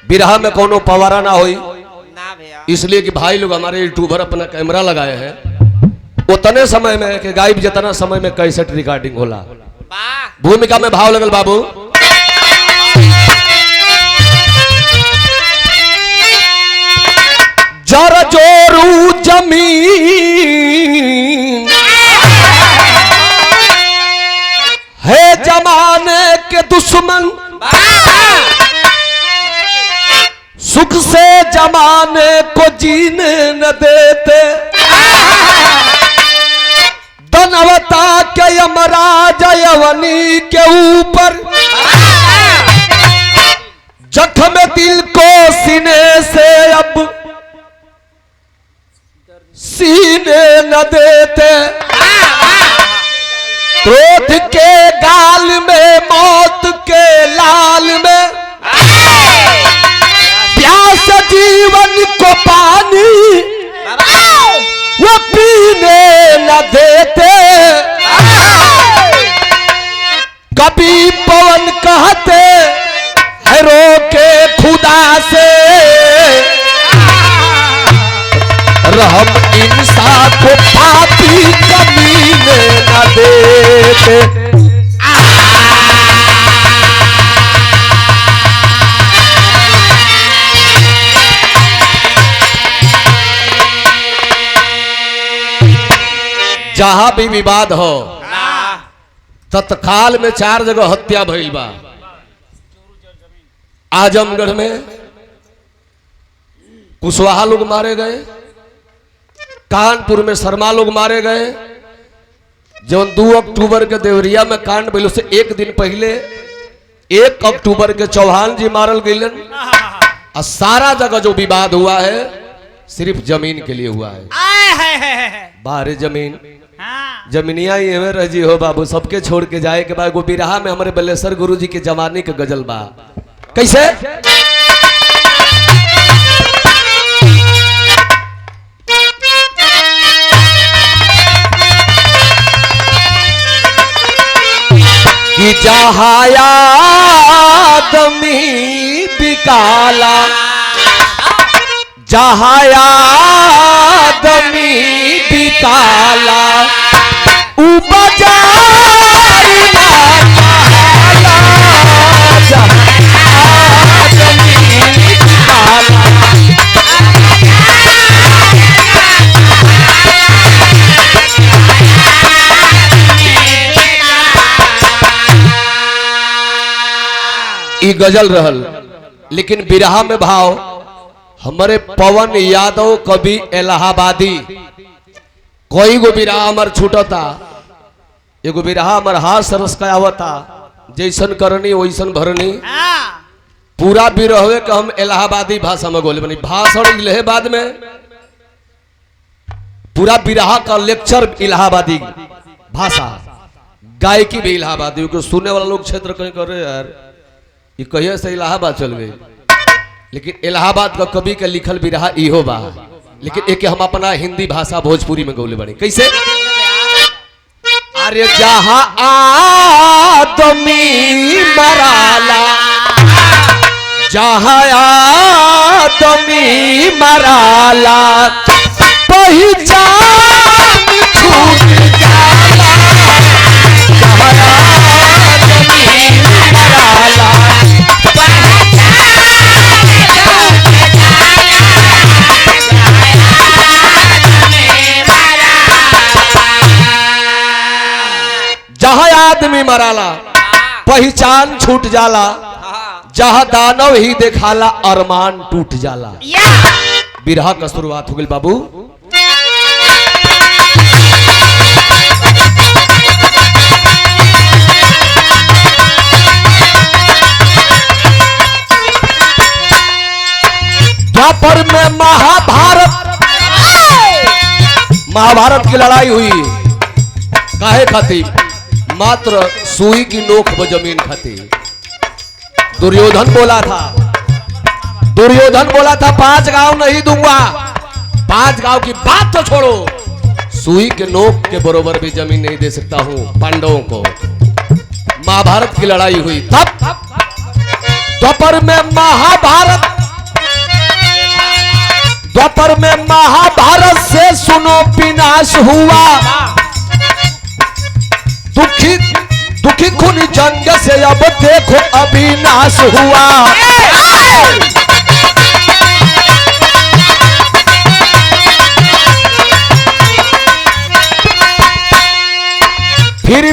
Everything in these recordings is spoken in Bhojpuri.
बिरहा में कोनो पवारा ना होई, ना भैया इसलिए कि भाई लोग हमारे यूट्यूबर अपना कैमरा लगाए हैं उतने समय में कि गायब जितना समय में कैसेट रिकॉर्डिंग होला। वाह भूमिका में भाव लगल बाबू। जर जोरू जमीन है जमाने के दुश्मन, सुख से जमाने को जीने न देते, धनवता के यमराज यवनी के ऊपर जख्म दिल को सीने से अब सीने न देते, क्रोध के गाल में मौत के लाल में प्यास जीवन को पानी वो पीने न देते, कभी पवन कहते है रोके खुदा से, रहम इंसान को पापी कमीने न देते। जहां भी विवाद हो तत्काल में 4 जगह हत्या भइल बा। आजमगढ़ में कुशवाहा लोग मारे गए, कानपुर में शर्मा लोग मारे गए, जब 2 अक्टूबर के देवरिया में कांड भइल से एक दिन पहले 1 अक्टूबर के चौहान जी मारल गइलन। और सारा जगह जो विवाद हुआ है सिर्फ जमीन के लिए हुआ है। बाहर जमीन जमीनिया ही हमें रजी हो बाबू, सबके छोड़ के जाए के बाद वो बिरहा में हमारे बल्लेश्वर गुरु जी के जमाने के गजल बा। कैसे कि जहाँ आदमी बिकाला, जहाँ आदमी बिकाला उपजार ना पाला, जहाँ आदमी बिकाला ई गजल रहल। लेकिन बिरहा में भाव हमारे पवन यादव कवि इलाहाबादी कोई गो बिरहा हमार छूटता, एगो बिरहा हमार हाथ सरस का आवता, जैसन करनी वैसन भरनी। पूरा बिरहवे के हम इलाहाबादी भाषा में बोले बनी, भाषण इलाहाबाद में पूरा बिरहा का लेक्चर इलाहाबादी भाषा, गायकी भी इलाहाबादी। सुनने वाला लोग क्षेत्र कहीं कर रहे यार ये कहिए से इलाहाबाद चल गई, लेकिन इलाहाबाद का कवि का लिखल बिरहा इहो बा। लेकिन एक हम अपना हिंदी भाषा भोजपुरी में गौले बनी। कैसे अरे जहां आदमी मराला, जहां आदमी मराला पहचान छूट जाला, जहां आदमी मराला जहां आदमी मराला पहचान छूट जाला, जहां दानव ही देखाला अरमान टूट जाला। बिरहा का शुरुआत हो गई बाबू। द्वापर में महाभारत की लड़ाई हुई। काहे खातिर? मात्र सुई की नोक पर जमीन खातिर। दुर्योधन बोला था 5 गांव नहीं दूंगा, 5 गांव की बात तो छोड़ो, सुई के नोक के बरोबर भी जमीन नहीं दे सकता हूं पांडवों को। महाभारत की लड़ाई हुई तब द्वापर में महाभारत द्वापर में महाभारत से सुनो विनाश हुआ, दुखी दुखी खून जंग से अब देखो अविनाश हुआ। फिर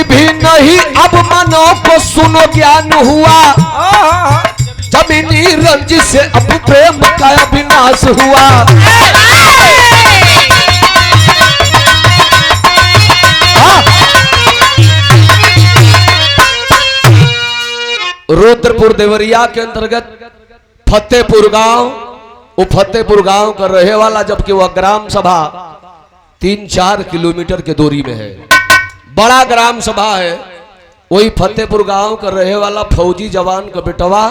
भी नहीं अब मनो को सुनो ज्ञान हुआ, जमीनी रंजिश से अब प्रेम का अविनाश हुआ। रुद्रपुर देवरिया के अंतर्गत फतेहपुर गांव, वो फतेहपुर गांव का रहे वाला, जबकि वह ग्राम सभा 3-4 किलोमीटर के दूरी में है, बड़ा ग्राम सभा है। वही फतेहपुर गांव का रहे वाला फौजी जवान का बेटवा,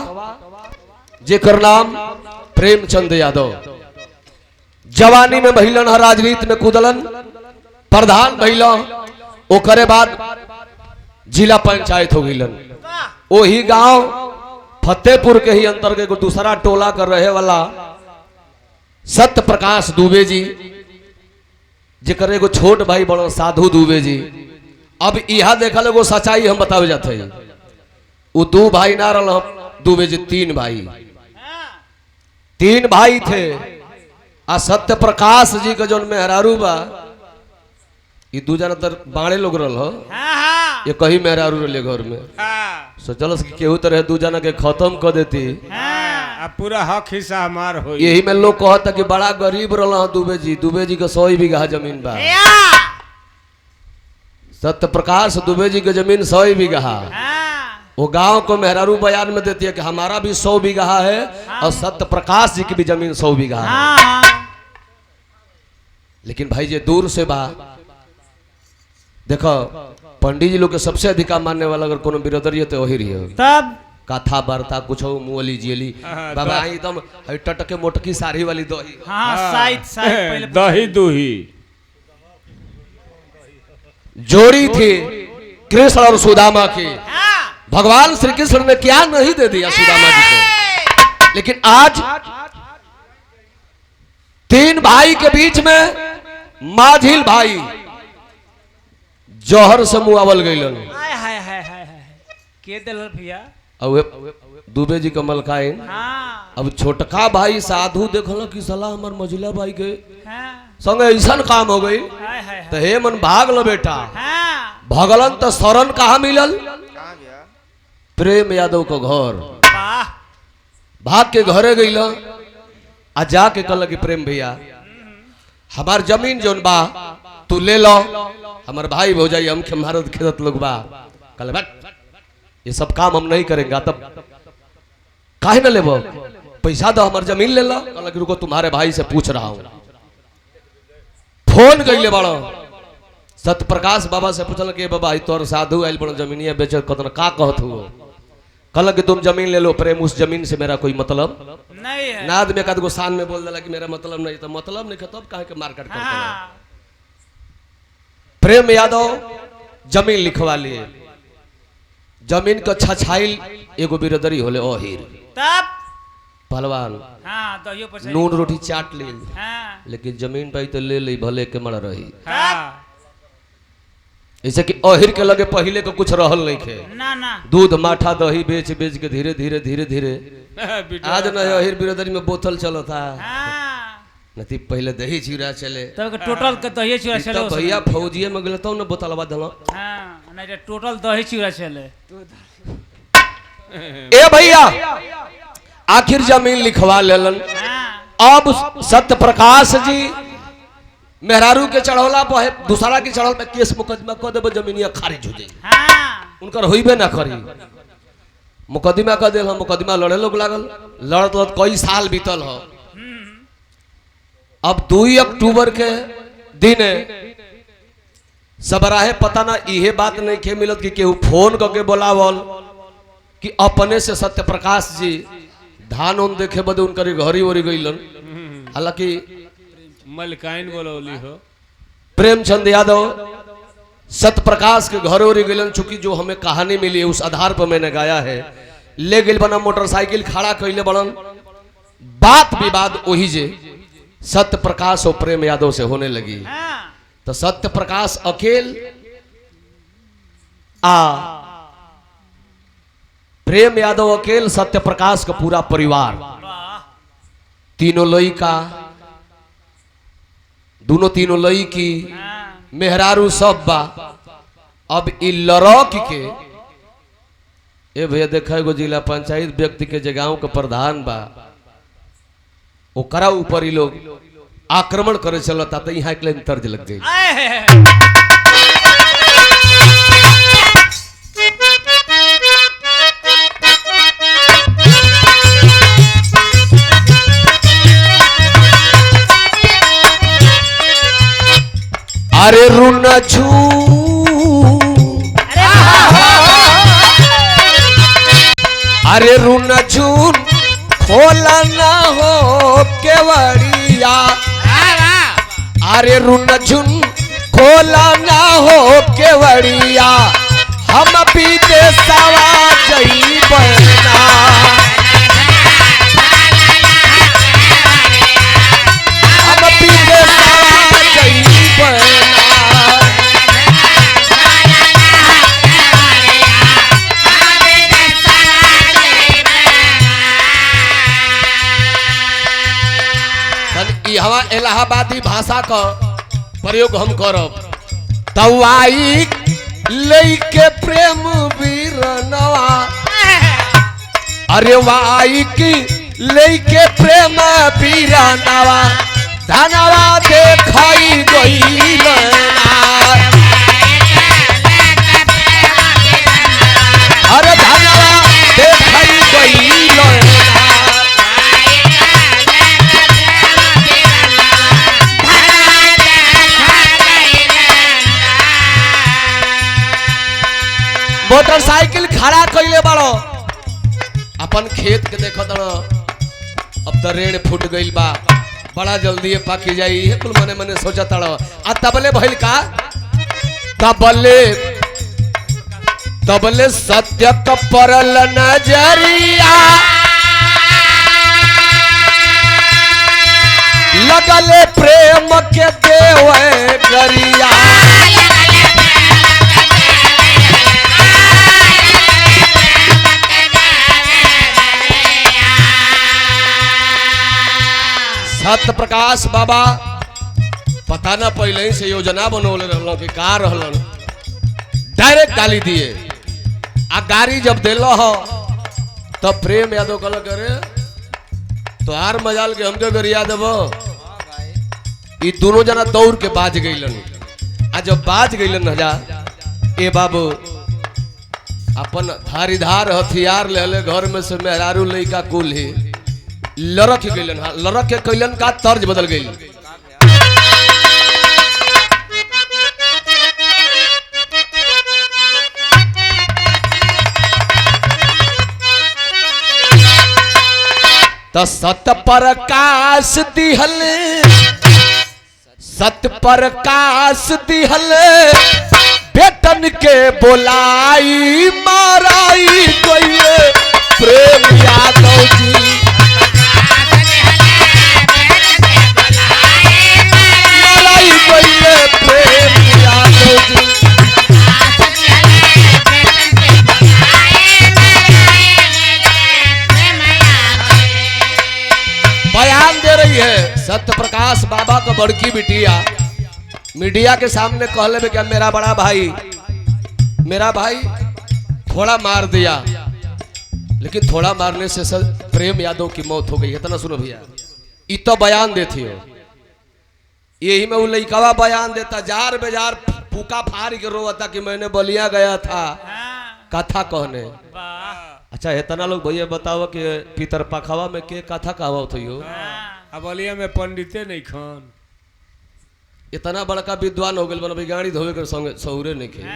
जेकर नाम प्रेमचंद यादव, जवानी में महिलन, राजनीति में कूदलन, प्रधान महिलन, ओकरे बाद जिला पंचायत हो गईलन। वही गांव फतेहपुर के ही अंतर्गत एगो दूसरा टोला कर रहे वाला सत्य प्रकाश दुबे जी, जेकर एगो छोट भाई बड़ो साधु दुबे जी। अब यह देखल एगो सच्चाई हम बतावे जाते हैं, वो 2 भाई ना रहा दुबे जी, 3 भाई थे। आ सत्य प्रकाश जी का जो मेहरारू बा, ये 2 जना तर बाड़े लोग रल हो, ये कहीं मेहरारू रहे घर में, सोचल कि केहू तरह 2 जना के खत्म कर देती, पूरा हक हिस्सा हमार हो। यही में लोग कहता कि बड़ा गरीब रहा दुबे जी का 100 बीघा जमीन बा। सत्य प्रकाश दुबे जी की जमीन 100 बीघा। वो गांव को मेहरारू बयान में देती है कि हमारा भी 100 बीघा है, और सत्य प्रकाश जी की भी जमीन 100 बीघा है। लेकिन भाई जे दूर से बा, देखो पंडित जी लोग के सबसे अधिक मानने वाला अगर कोनो बिरादरी तो वही रही, तब कथा वार्ता कुछ मुअली जियली, बाबा एकदम टटके मोटकी साड़ी वाली दही, दही दूही जोड़ी थी कृष्ण और सुदामा की। भगवान श्री कृष्ण ने क्या नहीं दे दिया सुदामा जी को। लेकिन आज 3 भाई के बीच में माझिल भाई जौहर से मुआवल गईलन। के दिल भैया दुबे जी का मलकाइन। अब छोटका भाई साधु देखल कि सलाह हमार मझिला भाई के संग ऐसा काम हो गई, तो हे मन भाग लो बेटा। भगलन तो शरण कहा मिलल, प्रेम यादव को घर, भाग के घरे गई, आ जाके कहल कि प्रेम भैया हमार जमीन जोन बा तू ले लो, हमार भाई भौजाई हम भारत खेदत लोग बा। कहले बट ये सब काम हम नहीं करेंगे, तब काहे न लेबो, पैसा दो हमार जमीन ले लो। कहल कि रुको तुम्हारे भाई से पूछ रहा हूं। फोन कैले बड़ो सत्य प्रकाश बाबा से पूछल कि बाबा तोर साधु आयल बड़ो जमीनिया बेच कतन का कहत हो। कहल कि तुम जमीन ले लो प्रेम, उस जमीन से मेरा कोई मतलब नहीं है। नाद में कदगो शान में बोल दिला कि मेरा मतलब नहीं, तो मतलब नहीं तब काहे के मार्केट करते हैं। प्रेम यादव जमीन लिखवा लिए, जमीन का छछाइल एगो बिरादरी होले ओहिर, तब पहलवान नून रोटी चाट ली, लेकिन जमीन पाई तो ले ली भले के मर रही। ऐसे कि ओहिर के लगे पहले को कुछ रहल नहीं खे, दूध माठा दही बेच बेच के धीरे धीरे धीरे धीरे आज न ओहिर बिरादरी में बोतल चलो था, नहीं पहले दही चूड़ा चले, टोटल के दही चूड़ा चले। तो भैया फौजिए में गए तो न बोतलवा दल, नहीं टोटल दही चूड़ा चले। ए भैया आखिर जमीन लिखवा लेलन। अब सत्य प्रकाश जी मेहरारू के चढ़ौला पर दूसरा के चढ़ौल पे केस मुकदमा कर देबो, जमीनिया खारिज हो जाई, उनकर होइबे ना करी। मुकदमा कर देल, मुकदमा लड़े लोग लागल, लड़त लड़त कई साल बीतल हो। अब 2 अक्टूबर के दिन सबराहे पता ना इहे बात नहीं खे मिलत कि केहू फोन करके बोलावल कि अपने से सत्य प्रकाश जी धान उन देखे बदे उनकर घरी वरी गईलन। हालांकि मलकाइन बोलौली हो प्रेमचंद यादव सत्य प्रकाश के घर वरी गईलन। चूंकि जो हमें कहानी मिली है उस आधार पर मैंने गाया है ले गए बना मोटरसाइकिल खड़ा कैले बनन बात विवाद वही जे सत्य प्रकाश और प्रेम यादव से होने लगी। हाँ तो सत्य प्रकाश अकेल आ प्रेम यादव अकेल सत्य प्रकाश का पूरा परिवार वाह तीनों लई का दोनों तीनों लई की हाँ मेहरारू सब बा। अब इ लड़क के ए भैया देखा एगो जिला पंचायत व्यक्ति के जे गांव के प्रधान बा ओकरा ऊपर ही लोग आक्रमण करे चलता तो यहाँ के लिए तर्ज लग गई। आए अरे रुना छू अरे रुना झून खोला ना हो केवड़िया अरे रुना झून खोला ना हो केवड़िया हम विदेशवा जइबना हम विदेशवा जइबना हवा इलाहाबादी भाषा का प्रयोग हम करब तवाई लेके प्रेम वीरनवा अरे वाई की लेके प्रेम वीरनवा धनवा देखाई गईलना अरे धनवा देखाई गईलना मोटरसाइकिल खड़ा कैले बड़ो अपन खेत के देखो तो अब तो रेड़ फूट गईल बा बड़ा जल्दी पाकी जाई है कुल मने मने सोचा तड़ो आ तबले भइल का तबले सत्य क परल नजरिया लगले प्रेम के देवे गरिया सत्य प्रकाश बाबा पता ना पहले ही से योजना बनौले रहलो कि का रहलन डायरेक्ट गाली दिए आ गाड़ी जब दिलो हो तब प्रेम यादव कहल करे तो आर मजाल के हमके गरिया देबो ई दोनों जना दौड़ के बाज गइलन आ जब बाज गइलन हजा ए बाबू अपन धारीधार हथियार लेले घर में से मेहरारू लइका कुल ही लड़क गइलन लड़क के कैलन का तर्ज बदल गई। तो सत्य प्रकाश दिहल सत्य प्रकाश दिहल बेटन के बोलाई माराई गइले प्रेम यादव जी प्रेम यादव जी बयान दे रही है सत्य प्रकाश बाबा को बड़की बिटिया मीडिया के सामने कहले में क्या मेरा भाई थोड़ा मार दिया लेकिन थोड़ा मारने से सर प्रेम यादव की मौत हो गई है। इतना सुनो भैया ये तो बयान देती हो यही में वो लड़का बयान देता जार बेजार फूका फाड़ के रोता कि मैंने बलिया गया था कथा कहने। अच्छा इतना लोग भैया बताओ कि पितर पखवा में के कथा कहावत हो अब बलिया में पंडिते नहीं खान इतना बड़का विद्वान हो गए गाड़ी धोवे के संगे सहुरे नहीं खे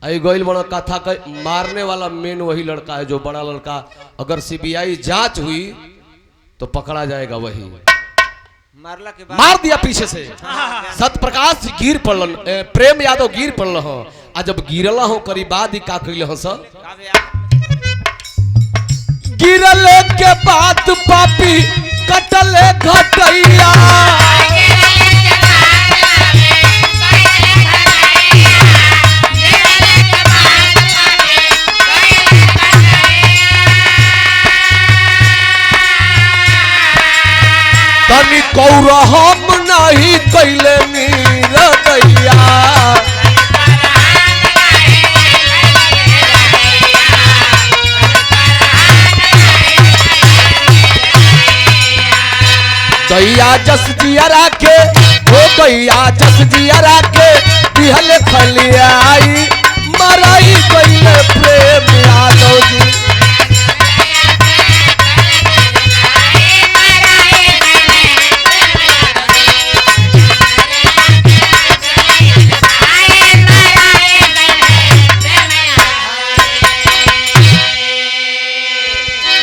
आई गोइल बड़ा कथा का मारने वाला मेन वही लड़का है जो बड़ा लड़का अगर सीबीआई जांच हुई तो पकड़ा जाएगा वही मारला के बाद मार दिया पीछे से सत्य प्रकाश गिर पड़ल प्रेम यादव गिर पड़ल हो आ जब गिरला हो करीब बाद ही का कइले हो सर गिरले के बाद पापी कटले घटैया तनी कौरहम नहीं कैले नीरदैया दैया जस जियरा के हो दैया जस जियरा के दिहल खलियाई मराई कैले प्रेम यादव जी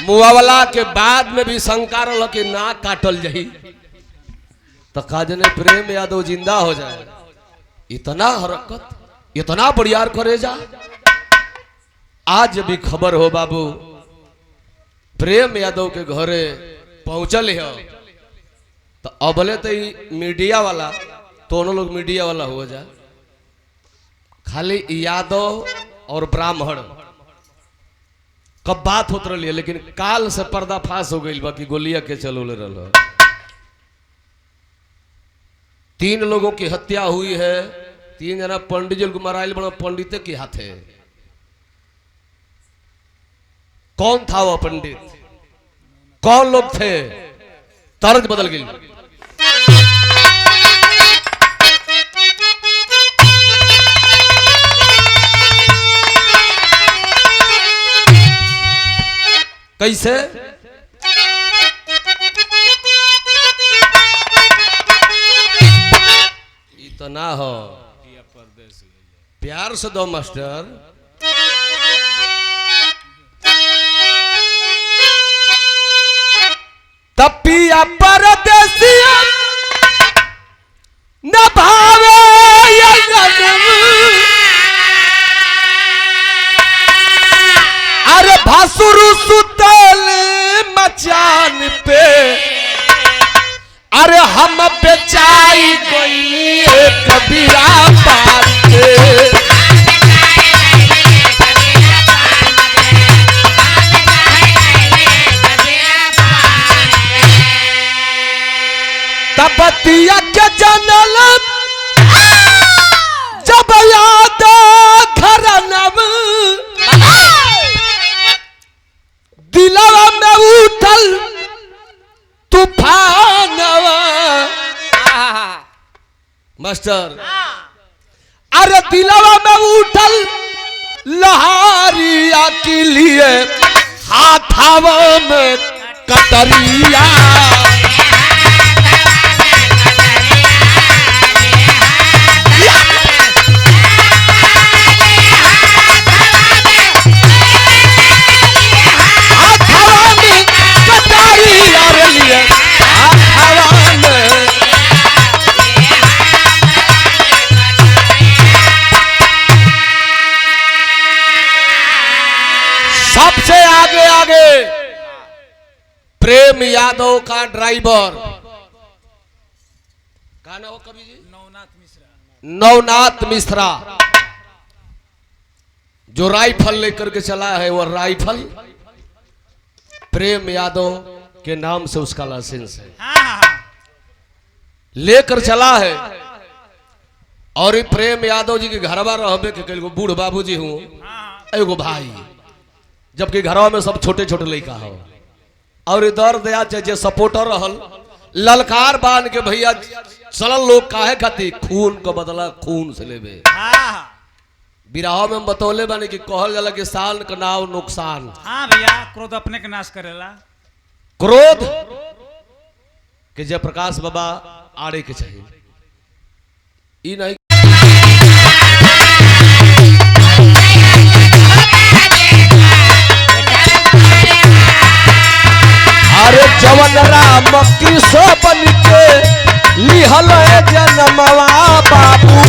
मुआवला के बाद में भी शंका रहा कि ना काटल जही तो काजने प्रेम यादव जिंदा हो जाए। इतना हरकत इतना बड़ियार करे जा। आज भी खबर हो बाबू प्रेम यादव के घरे पहुंचल है तो अबले तो मीडिया वाला दोनों लोग मीडिया वाला हो जाए। खाली यादव और ब्राह्मण कब बात होत रही है लेकिन काल से पर्दाफाश हो गई बाकी गोलिया के चलोले रहा। 3 लोगों की हत्या हुई है। 3 जना पंडित जी को मराइल बड़ा पंडित के हाथे। कौन था वो पंडित कौन लोग थे तर्ज बदल गई। कैसे इतना हो प्यार से दो मास्टर। तपिया परदेसिया न भावे अरे भासुरु सुतल मचान पे अरे हम बेचाई गई कबीरा बात तबतिया के जनल जब याद घर नव दिलवा में उठल तूफान मास्टर अरे दिलवा में उठल लहारिया के लिए हाथावा में कतरिया सबसे आगे आगे प्रेम यादव का ड्राइवर का नाम कवि जी नवनाथ मिश्रा जो राइफल लेकर के चला है वो राइफल प्रेम यादव के नाम से उसका लाइसेंस है लेकर चला है। और प्रेम यादव जी के घरवा रहबे के बूढ़ बाबूजी हूँ एगो भाई जबकि घरवा में सब छोटे छोटे लड़का हो। और इधर दया जे सपोर्टर रहल ललकार बांध के भैया चलल लोग काहे खाती खून को बदला खून से लेबे। बिराह में बतौले बानी कि कहल जाला कि साल का नाव नुकसान। हाँ भैया क्रोध अपने के नाश करेला। क्रोध के जय प्रकाश बाबा आड़े के चाहिए ई नहीं अरे जवन राम कृष्ण बन के लिहल जन्मवा बाबू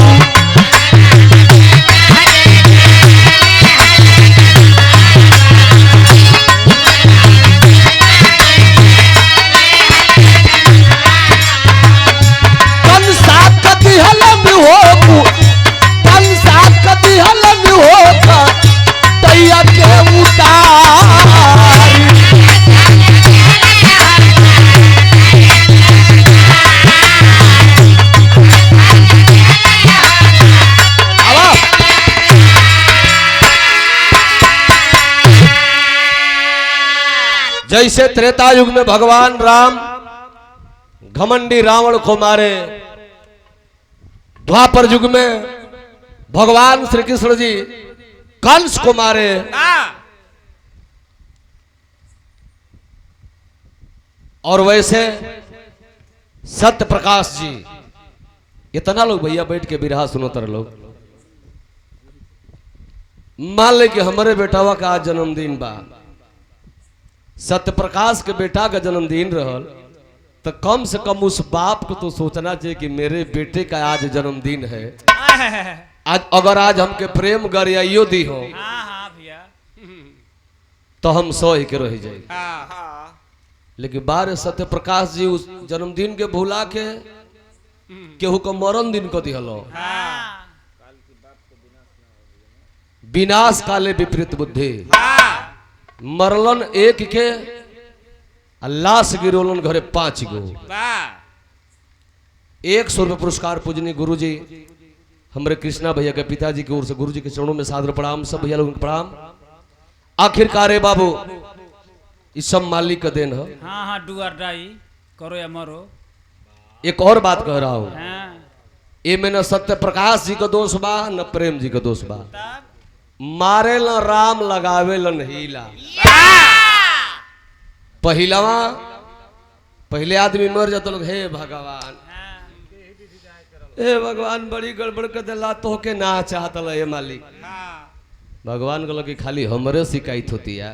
जैसे त्रेता युग में भगवान राम घमंडी रावण को मारे, द्वापर युग में भगवान श्री कृष्ण जी कंस को मारे, और वैसे सत्य प्रकाश जी, इतना लोग भैया बैठ के बिरहा सुनो तर लोग। मान ले कि हमारे बेटावा का आज जन्मदिन बा, सत्य प्रकाश के बेटा का जन्मदिन रहल, तो कम से कम उस बाप को तो सोचना चाहिए कि मेरे बेटे का आज जन्मदिन है। आज अगर आज हमके प्रेम गरियाइयो दी हो हाँ भैया, तो हम सह के रह जाए। हाँ लेकिन बार सत्य प्रकाश जी उस जन्मदिन के भुला के केहू को मरण दिन को दिहलो। विनाश काले विपरीत बुद्धि, मरलन एक के लाश गिरोलन घरे 5 गो। 100 रुपये पुरस्कार पूजनी गुरु जी हमारे कृष्णा भैया के पिताजी की ओर से गुरु जी के चरणों में सादर प्रणाम, सब भैया लोगों को प्रणाम। आखिरकार है बाबू इस सब मालिक का देन है। हाँ डू और डाई, करो या मरो। एक और बात कह रहा हूं, हाँ ये में न सत्य प्रकाश जी का दोष बा न प्रेम जी का दोष बा। तब मारे ल राम लगावे लन हीला। पहिलवा पहले आदमी मर जाता लोग हे भगवान, हे भगवान बड़ी गड़बड़ कर दिला तो के ना चाहता ये मालिक। भगवान को कि खाली हमरे शिकायत होती है,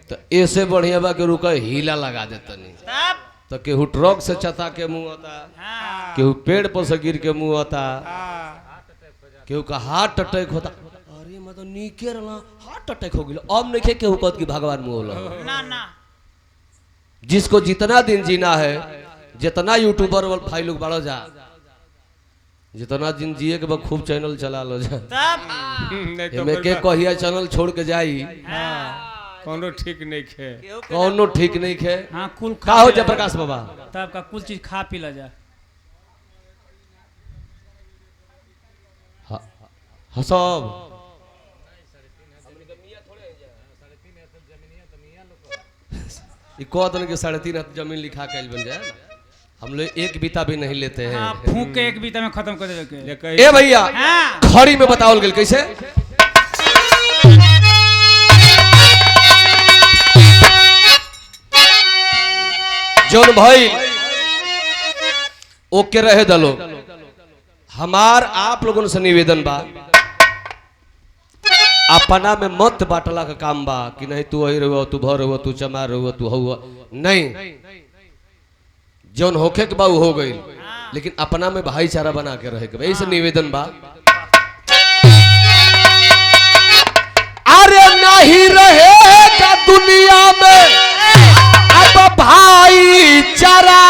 तो ऐसे बढ़िया बा के रुका हीला लगा देता नहीं। तब तो केहू ट्रक से चता के मुंह होता, हाँ केहू पेड़ पर से गिर के मुंह होता, केहू का हार्ट अटैक होता। अरे मैं तो नीके रहना हार्ट अटैक हो गया। अब नहीं केहू कहत कि भगवान मुंह होला। ना ना जिसको जितना दिन जीना है, जितना यूट्यूबर भाई लोग बढ़ो जा, जितना दिन जिए के बाद खूब चैनल चला लो जा। तब नहीं तो एमे के कहिया चैनल छोड़ के जाई कोनो ठीक नहीं खे। कौनो ठीक नहीं खे। हाँ कुल का हो जयप्रकाश बाबा? तब का कुल चीज खा पी ला जा। सब कहते कि 3.5 जमीन लिखा के बन जाए। हम लोग एक बीता भी नहीं लेते हैं। हाँ फूक के एक बीता में खत्म कर दे के। लेकिन ए भैया हाँ खड़ी में बताओ गेल कैसे? जोन भाई ओके रहे दलो, हमार आप लोगों से निवेदन बा, अपना में मत बाटला का काम बा कि नहीं तू वही रहो, तू भर रहो, तू चमार रहो, तू हुआ नहीं। जौन होखे के बा हो गई, लेकिन अपना में भाईचारा बना के रहे के ऐसे निवेदन बा। अरे नहीं रहेगा दुनिया में अब भाईचारा,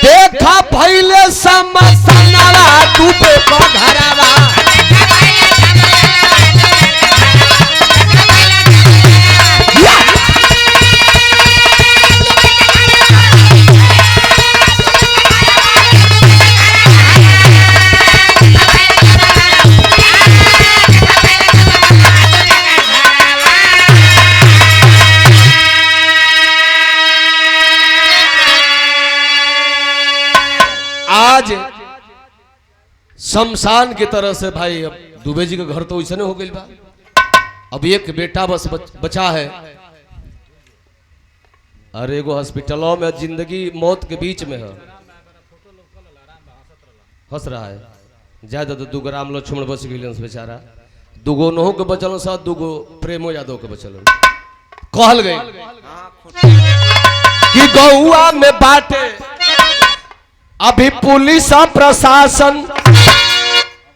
देखा पहले समसनवा डूबे को घरवा। आज शमशान की तरह से भाई, अब दुबे जी का घर तो वैसे हो गई बा। अब एक बेटा बस बचा है। अरे एगो हॉस्पिटलों में जिंदगी मौत के बीच में है, हंस रहा है। ज्यादा तो 2 राम लक्ष्मण बच गए बेचारा, 2 नहो के बचल साथ, 2 प्रेमो यादव के बचल। कहल गए कि गौआ में बाटे अभी पुलिस प्रशासन,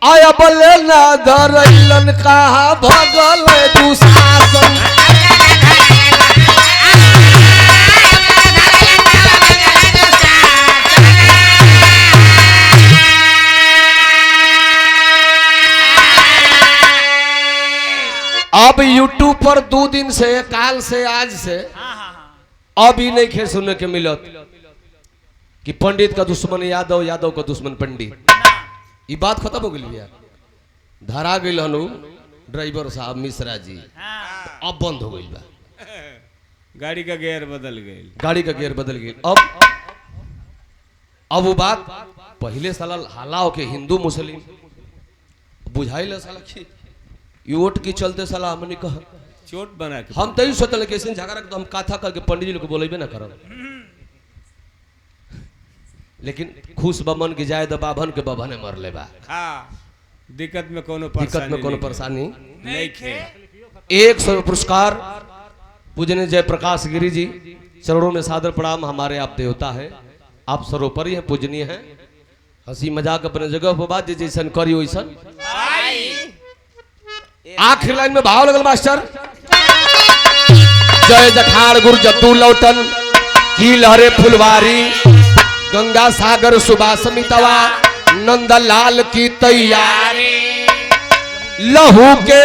आया बोले ना धरैलन कहा भगल दुशासन। अब यूट्यूब पर 2 दिन से, काल से, आज से अभी नहीं खे सुनने के मिलत कि पंडित का दुश्मन यादव, यादव का दुश्मन पंडित। ये बात खत्म हो गई भैया। धरा गई हनु ड्राइवर साहब मिश्रा जी। हाँ अब बंद हो गई बा, गाड़ी का गियर बदल गई। गाड़ी का गियर बदल गई। अब वो बात पहले साला हाला के हिंदू मुस्लिम बुझाइल साला की ई वोट की चलते साला हमने कहा चोट बना के हम तई सोचल के ऐसे झगड़ा तो हम कथा करके पंडित जी लोग बोलेबे ना करब, लेकिन खुश बमन की जाए तो बाभन के बभने मर ले बा। हाँ दिक्कत में कोनो परेशानी नहीं खे। 100 पुरस्कार पूजनीय जयप्रकाश गिरी जी, चरणों में सादर प्रणाम। हमारे आप देवता है, आप सर्वोपरि हैं, पूजनीय हैं। हंसी मजाक अपने जगह पर बात जैसन करी वैसन। आखिर लाइन में भाव लगल मास्टर, जय जखाड़ गुरु जतू लौटन की लहरे फुलवारी, गंगा सागर सुबास मितवा नंदलाल की तैयारी, लहू के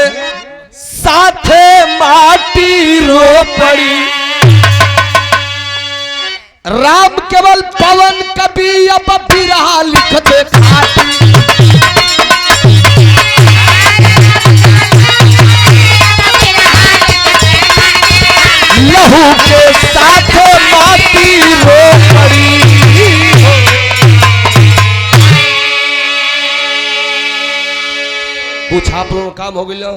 साथे माटी रो पड़ी, राम केवल पवन कवि अब बिरहा लिखते खाटी, लहू के साथे माटी रो पड़ी। कुछ आप लोगों का काम हो गया।